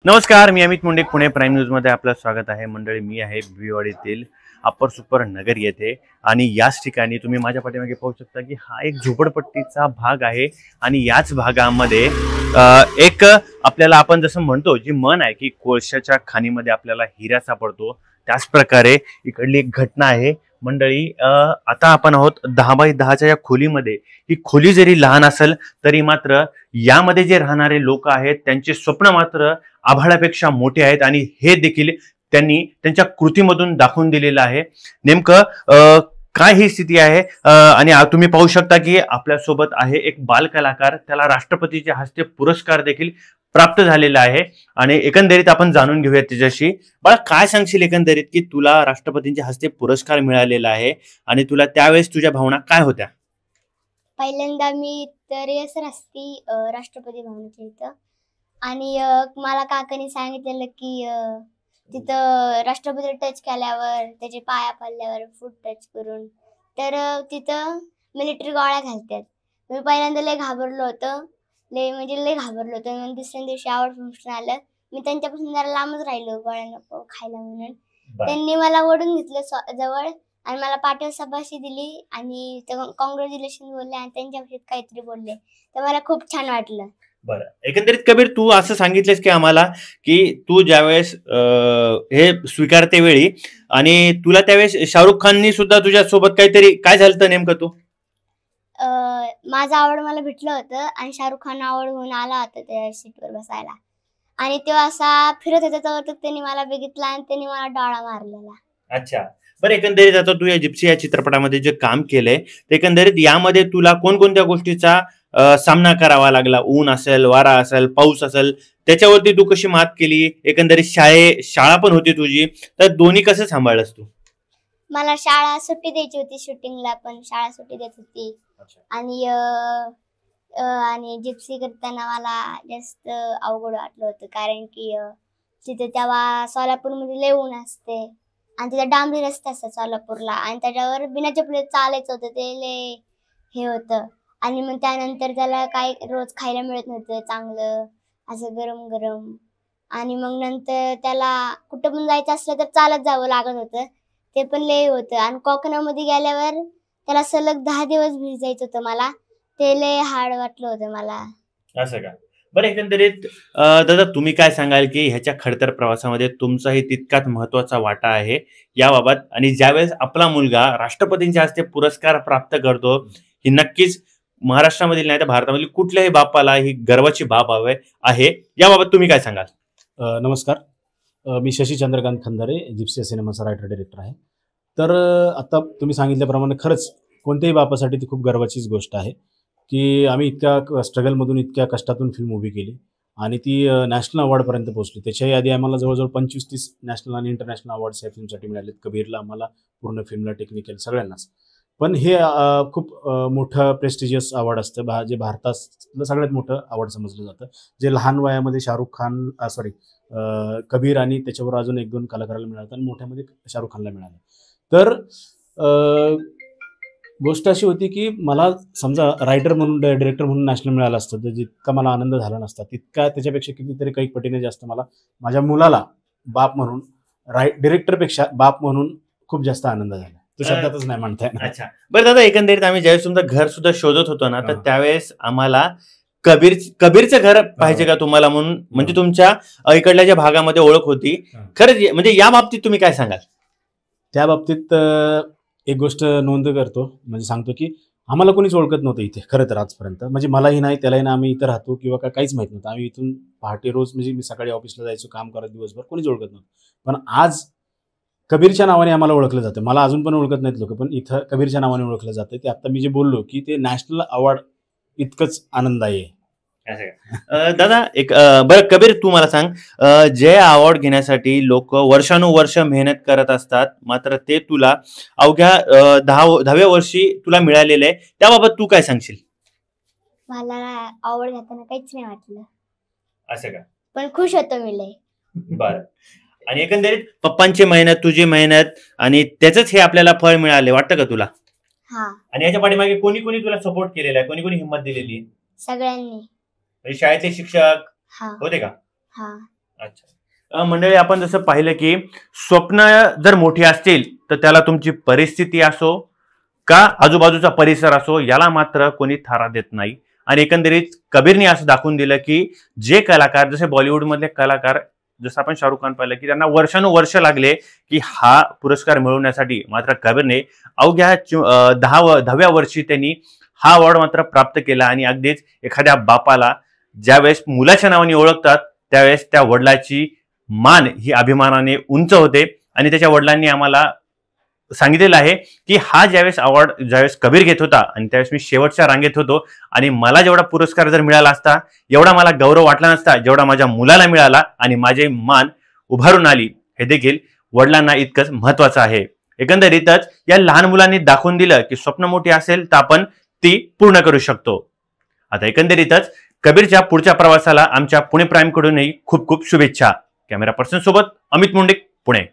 नमस्कार, मी अमित मुंडे, पुणे प्राईम न्यूजमध्ये आपलं स्वागत आहे. मंडळी, मी आहे भिवाडीतील अप्पर सुपर नगर येथे आणि याच ठिकाणी तुम्ही माझ्या पाठीमागे पाहू शकता की हा एक झोपडपट्टीचा भाग आहे आणि याच भागामध्ये एक आपल्याला आपण जसं म्हणतो जी म्हण आहे की कोळशाच्या खाणीमध्ये आपल्याला हिरा सापडतो, त्याच प्रकारे इकडली एक घटना आहे. मंडळी, आता आपण आहोत 10x10च्या या खोलीमध्ये. ही खोली जरी लहान असेल तरी मात्र यामध्ये जे राहणारे लोक आहेत त्यांचे स्वप्न मात्र आभाळापेक्षा मोठे आहेत आणि हे देखील त्यांनी त्यांच्या कृतीमधून दाखवून दिलेलं आहे. नेमकं काय ही स्थिती आहे आणि तुम्ही पाहू शकता की आपल्या सोबत आहे एक बाल कलाकार, त्याला राष्ट्रपतीच्या हस्ते पुरस्कार देखील प्राप्त झालेला आहे आणि एकंदरीत आपण जाणून घेऊया त्याच्याशी. बाळा, काय सांगशील एकंदरीत की तुला राष्ट्रपतींच्या हस्ते पुरस्कार मिळालेला आहे आणि तुला त्यावेळेस तुझ्या भावना काय होत्या? पहिल्यांदा मी तर असं असती राष्ट्रपती भवनाच्या इथं आणि मला काकांनी सांगितलेलं की तिथं राष्ट्रपती टच केल्यावर त्याचे पाया पडल्यावर फूट टच करून तर तिथं मिलिटरी गोळ्या घालतात. मी पहिल्यांदा लय घाबरलो होतं, लय घाबरलो होतो. मग दुसऱ्या दिवशी आवड फंक्शन आलं, मी त्यांच्यापासून जरा लांबच राहिलो गोळ्या नको खायला म्हणून. त्यांनी मला ओढून घेतलं जवळ आणि मला पाठीवर शाबासकी दिली आणि कॉंग्रॅच्युलेशन बोलले आणि त्यांच्या काहीतरी बोलले, तर मला खूप छान वाटलं. बरं, एकंदरीत कबीर, तू असं सांगितलंस की आम्हाला की तू ज्यावेळेस हे स्वीकारते वेळी आणि तुला त्यावेळेस शाहरुख खाननी सुद्धा तुझ्या सोबत काहीतरी काय झालं नेमकं? तू माझं आवड मला भेटलं होतं आणि शाहरुख खान आवड होऊन आला होता त्या सीटवर बसायला आणि तो असा फिरत होता तर त्यांनी मला बघितलं आणि त्यांनी मला डोळा मारलेला. अच्छा, बरं. एकंदरीत आता तू या जिप्सी या चित्रपटामध्ये जे काम केलंय ते एकंदरीत यामध्ये तुला कोणकोणत्या गोष्टीचा सामना करावा लागला? ऊन असेल, वारा असेल, पाऊस असेल, त्याच्यावरती तू कशी मात केली? एकंदरीत शाळा पण होती तुझी, तर दोन्ही कसं सांभाळलंस तू? मला शाळा सुट्टी द्यायची होती, शूटिंगला पण शाळा सुट्टी देत होती आणि आणि जिप्सी करताना मला जास्त अवघड वाटलं होतं कारण की तिथे तेव्हा सोलापूरमध्ये लय ऊन असते आणि तिथे डांबरी रस्ते असतात सोलापूरला आणि त्याच्यावर बिना चपलीत चालायचं होतं, ते लय हे होतं. आणि मग त्यानंतर त्याला काय रोज खायला मिळत नव्हतं चांगलं असं गरम गरम आणि मग नंतर त्याला कुठं पण जायचं असलं तर चालत जावं लागत होतं, ते पण लय होतं. आणि कोकणामध्ये गेल्यावर त्याला सलग 10 दिवस भिजायचं होतं मला, ते लय हार्ड वाटलं होतं मला. असं का? बरं, एकंदरीत दादा, तुम्ही काय सांगाल की ह्याच्या खडतर प्रवासामध्ये तुमचाही तितकाच महत्वाचा वाटा आहे याबाबत? आणि ज्यावेळेस आपला मुलगा राष्ट्रपतींच्या हस्ते पुरस्कार प्राप्त करतो, ही नक्कीच महाराष्ट्रामधील नाही तर भारतामधील कुठल्याही बापाला ही गर्वाची बाब आहे. याबाबत तुम्ही काय सांगाल? नमस्कार, मी शशी चंद्रकांत खंदारे, जिप्सी सिनेमाचा रायटर डायरेक्टर आहे. तर आता तुम्ही सांगितल्याप्रमाणे खरंच कोणत्याही बापासाठी ती खूप गर्वाचीच गोष्ट आहे की आम्ही इतक्या स्ट्रगलमधून, इतक्या कष्टातून फिल्म उभी केली आणि ती नॅशनल अवॉर्डपर्यंत पोहोचली. त्याच्याही आधी आम्हाला जवळजवळ 25-30 नॅशनल आणि इंटरनॅशनल अवॉर्ड्स या फिल्मसाठी मिळालेत. कबीरला, आम्हाला, पूर्ण फिल्मला, टेक्निकल सगळ्यांनाच. पण हे खूप मोठं प्रेस्टिजियस अवॉर्ड असतं, जे भारतातलं सगळ्यात मोठं अवॉर्ड समजलं जातं, जे लहान वयामध्ये शाहरुख खान कबीर आणि त्याच्यावर अजून 1-2 कलाकाराला मिळालं आणि मोठ्यामध्ये शाहरुख खानला मिळालं. तर गोष्ट अशी होती की मला समजा रायटर म्हणून, डायरेक्टर म्हणून नॅशनल मिळालं असतं तर जितका मला आनंद झाला नसता, तितका त्याच्यापेक्षा कितीतरी काही पटीने जास्त मला माझ्या मुलाला बाप म्हणून, डायरेक्टरपेक्षा बाप म्हणून खूप जास्त आनंद झाला. तो शब्दातच नाही म्हणता येणार. अच्छा, बरं दादा, एकंदरीत आम्ही ज्यावेळेस तुमचं घर सुद्धा शोधत होतो ना, तर त्यावेळेस आम्हाला कबीरचं घर पाहिजे का तुम्हाला म्हणून, म्हणजे तुमच्या इकडल्या ज्या भागामध्ये ओळख होती. खरंच, म्हणजे या बाबतीत तुम्ही काय सांगाल? त्या बाबतीत एक गोष्ट नोंद करतो, म्हणजे सांगतो की आम्हाला कोणीच ओळखत नव्हतं इथे खरं तर आजपर्यंत. म्हणजे मलाही नाही, त्यालाही नाही, आम्ही इथं राहतो किंवा काहीच माहित नव्हतं. आम्ही इथून पहाटे रोज, म्हणजे मी सकाळी ऑफिसला जायचो, काम करत दिवसभर, कोणीच ओळखत नव्हतं. पण आज कबीरच्या नावाने आम्हाला ओळखलं जातं. मला अजून पण ओळखत नाहीत लोक, पण इथं कबीरच्या नावाने ओळखलं जातं. ते आता मी जे बोललो की ते नॅशनल अवॉर्ड इतकंच आनंददायी आहे. दादा, एक बरं कबीर, तू मला सांग, जे अवॉर्ड घेण्यासाठी लोक वर्षानुवर्ष मेहनत करत असतात, मात्र ते तुला अवघ्या 10व्या वर्षी तुला मिळालेलं आहे, त्याबाबत तू काय सांगशील? मला अवॉर्ड घेताना काहीच नाही वाटलं. असं का? पण खुश होतो मी लय. बरं, आणि एकंदरीत पप्पांची मेहनत, तुझी मेहनत आणि त्याचंच हे आपल्याला फळ मिळाले वाटतं का तुला? हा. आणि याच्या पाठीमागे कोणी कोणी तुला सपोर्ट केलेला आहे, कोणी कोणी हिंमत दिलेली? सगळ्यांनी. शाळेतले शिक्षक होते का? हा. मंडळी, आपण जसं पाहिलं की स्वप्न जर मोठी असतील तर त्याला तुमची परिस्थिती असो का आजूबाजूचा परिसर असो, याला मात्र कोणी थारा देत नाही. आणि एकंदरीत कबीरने असं दाखवून दिलं की जे कलाकार, जसे बॉलिवूडमधले कलाकार, जसं आपण शाहरुख खान पाहिलं की त्यांना वर्षानुवर्ष लागले की हा पुरस्कार मिळवण्यासाठी, मात्र कबीरने अवघ्या 10व्या वर्षी त्यांनी हा अवॉर्ड मात्र प्राप्त केला. आणि अगदीच एखाद्या बापाला ज्यावेळेस मुलाच्या नावाने ओळखतात त्यावेळेस त्या वडिलाची मान ही अभिमानाने उंच होते. आणि त्याच्या वडिलांनी आम्हाला सांगितलेलं आहे की हा ज्यावेळेस कबीर घेत होता आणि त्यावेळेस मी शेवटच्या रांगेत होतो आणि मला जेवढा पुरस्कार जर मिळाला असता एवढा मला गौरव वाटला नसता जेवढा माझ्या मुलाला मिळाला आणि माझी मान उभारून आली. हे देखील वडिलांना इतकंच महत्वाचं आहे. एकंदरीतच या लहान मुलांनी दाखवून दिलं की स्वप्न मोठी असेल तर आपण ती पूर्ण करू शकतो. आता एकंदरीतच कबीरच्या पुढच्या प्रवासाला आमच्या पुणे प्राईम कडूनही खूप खूप शुभेच्छा. कॅमेरा पर्सन सोबत अमित मुंडे, पुणे.